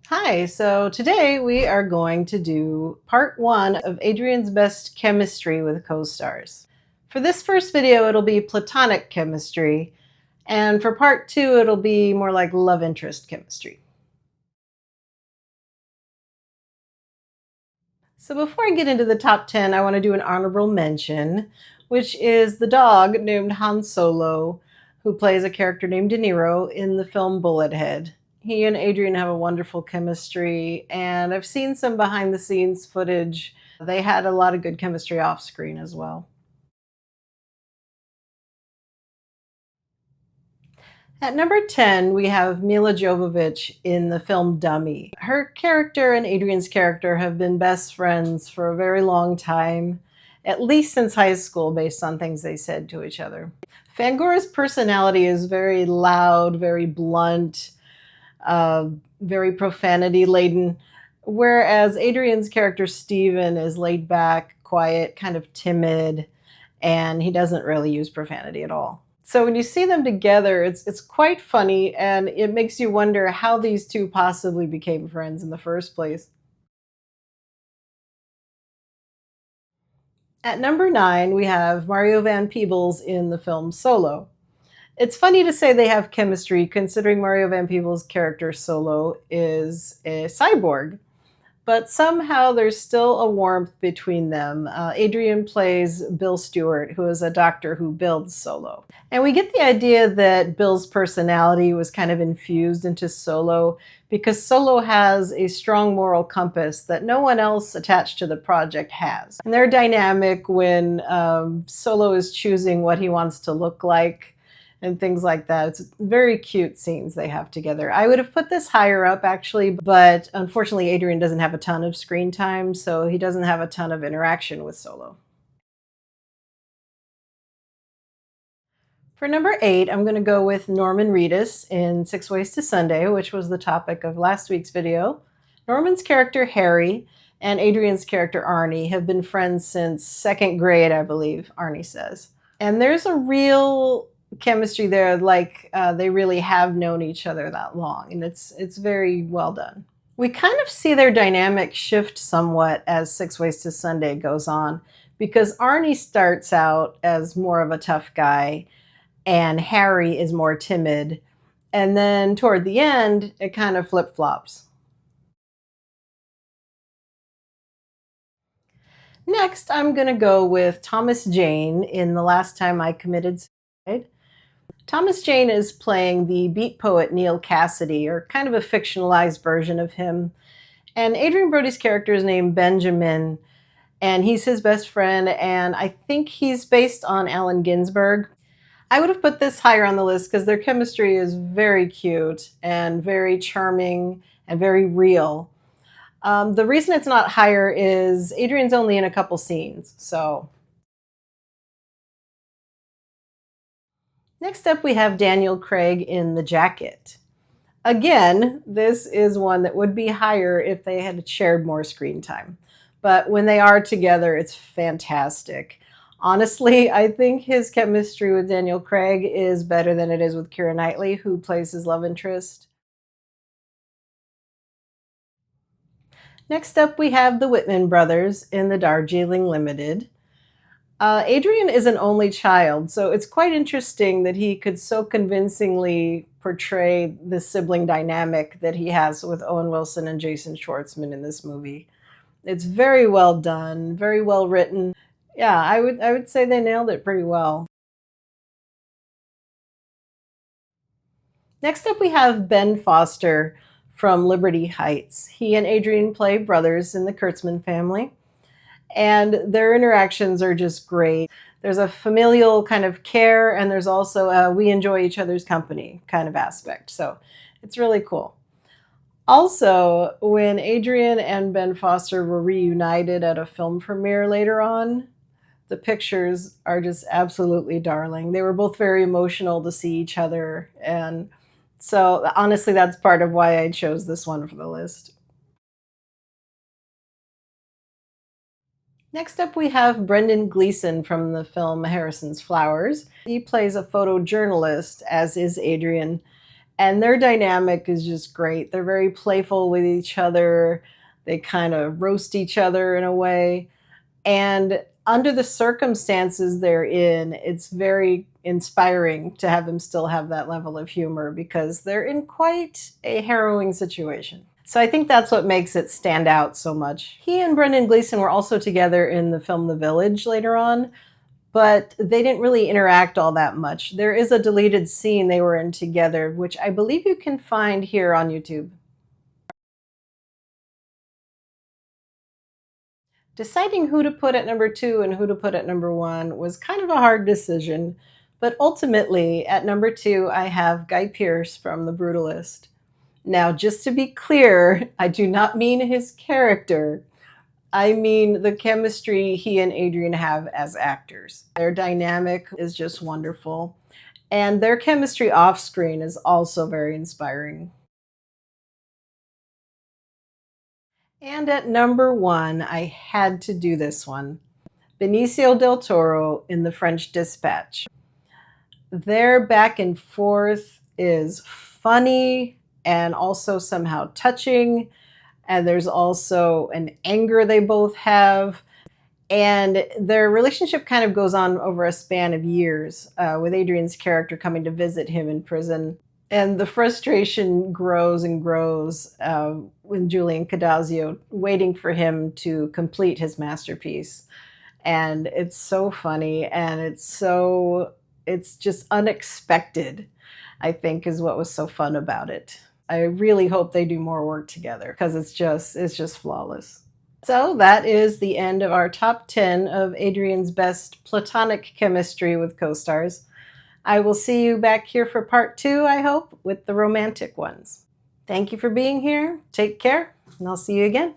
Hi, so today we are going to do part one of Adrien's best chemistry with co-stars. For this first video, it'll be platonic chemistry, and for part two, it'll be more like love interest chemistry. So before I get into the top 10, I want to do an honorable mention, which is the dog named Han Solo, who plays a character named De Niro in the film Bullethead. He and Adrien have a wonderful chemistry, and I've seen some behind the scenes footage. They had a lot of good chemistry off screen as well. At number 10, we have Mila Jovovich in the film Dummy. Her character and Adrien's character have been best friends for a very long time, at least since high school, based on things they said to each other. Fangora's personality is very loud, very blunt, very profanity laden, whereas Adrien's character Steven is laid back, quiet, kind of timid, and he doesn't really use profanity at all. So when you see them together, it's quite funny, and it makes you wonder how these two possibly became friends in the first place. At number 9, we have Mario Van Peebles in the film Solo. It's funny to say they have chemistry considering Mario Van Peebles' character Solo is a cyborg. But somehow there's still a warmth between them. Adrien plays Bill Stewart, who is a doctor who builds Solo. And we get the idea that Bill's personality was kind of infused into Solo because Solo has a strong moral compass that no one else attached to the project has. And they're dynamic when Solo is choosing what he wants to look like and things like that. It's very cute scenes they have together. I would have put this higher up actually, but unfortunately Adrien doesn't have a ton of screen time, so he doesn't have a ton of interaction with Solo. For number 8, I'm going to go with Norman Reedus in Six Ways to Sunday, which was the topic of last week's video. Norman's character Harry and Adrien's character Arnie have been friends since second grade, I believe, Arnie says. And there's a real chemistry there, like they really have known each other that long, and it's very well done. We kind of see their dynamic shift somewhat as Six Ways to Sunday goes on, because Arnie starts out as more of a tough guy and Harry is more timid, and then toward the end it kind of flip-flops. Next, I'm going to go with Thomas Jane in The Last Time I Committed Suicide. Thomas Jane is playing the beat poet Neil Cassidy, or kind of a fictionalized version of him. And Adrien Brody's character is named Benjamin, and he's his best friend, and I think he's based on Allen Ginsberg. I would have put this higher on the list because their chemistry is very cute and very charming and very real. The reason it's not higher is Adrien's only in a couple scenes, so. Next up, we have Daniel Craig in The Jacket. Again, this is one that would be higher if they had shared more screen time. But when they are together, it's fantastic. Honestly, I think his chemistry with Daniel Craig is better than it is with Keira Knightley, who plays his love interest. Next up, we have the Whitman brothers in The Darjeeling Limited. Adrien is an only child, so it's quite interesting that he could so convincingly portray the sibling dynamic that he has with Owen Wilson and Jason Schwartzman in this movie. It's very well done, very well written. Yeah, I would say they nailed it pretty well. Next up, we have Ben Foster from Liberty Heights. He and Adrien play brothers in the Kurtzman family, and their interactions are just great. There's a familial kind of care, and there's also a we enjoy each other's company kind of aspect. So it's really cool. Also, when Adrien and Ben Foster were reunited at a film premiere later on, the pictures are just absolutely darling. They were both very emotional to see each other, and so honestly, that's part of why I chose this one for the list. Next up, we have Brendan Gleeson from the film Harrison's Flowers. He plays a photojournalist, as is Adrien, And their dynamic is just great. They're very playful with each other. They kind of roast each other in a way. And under the circumstances they're in, it's very inspiring to have them still have that level of humor because they're in quite a harrowing situation. So I think that's what makes it stand out so much. He and Brendan Gleeson were also together in the film The Village later on, but they didn't really interact all that much. There is a deleted scene they were in together, which I believe you can find here on YouTube. Deciding who to put at number 2 and who to put at number 1 was kind of a hard decision, but ultimately at number 2 I have Guy Pearce from The Brutalist. Now, just to be clear, I do not mean his character. I mean the chemistry he and Adrien have as actors. Their dynamic is just wonderful, and their chemistry off screen is also very inspiring. And at number 1, I had to do this one. Benicio del Toro in The French Dispatch. Their back and forth is funny and also somehow touching. And there's also an anger they both have. And their relationship kind of goes on over a span of years, with Adrien's character coming to visit him in prison. And the frustration grows and grows with Julian Cadazio waiting for him to complete his masterpiece. And it's so funny, and it's just unexpected, I think, is what was so fun about it. I really hope they do more work together because it's just flawless. So that is the end of our top 10 of Adrien's best platonic chemistry with co-stars. I will see you back here for part 2, I hope, with the romantic ones. Thank you for being here. Take care, and I'll see you again.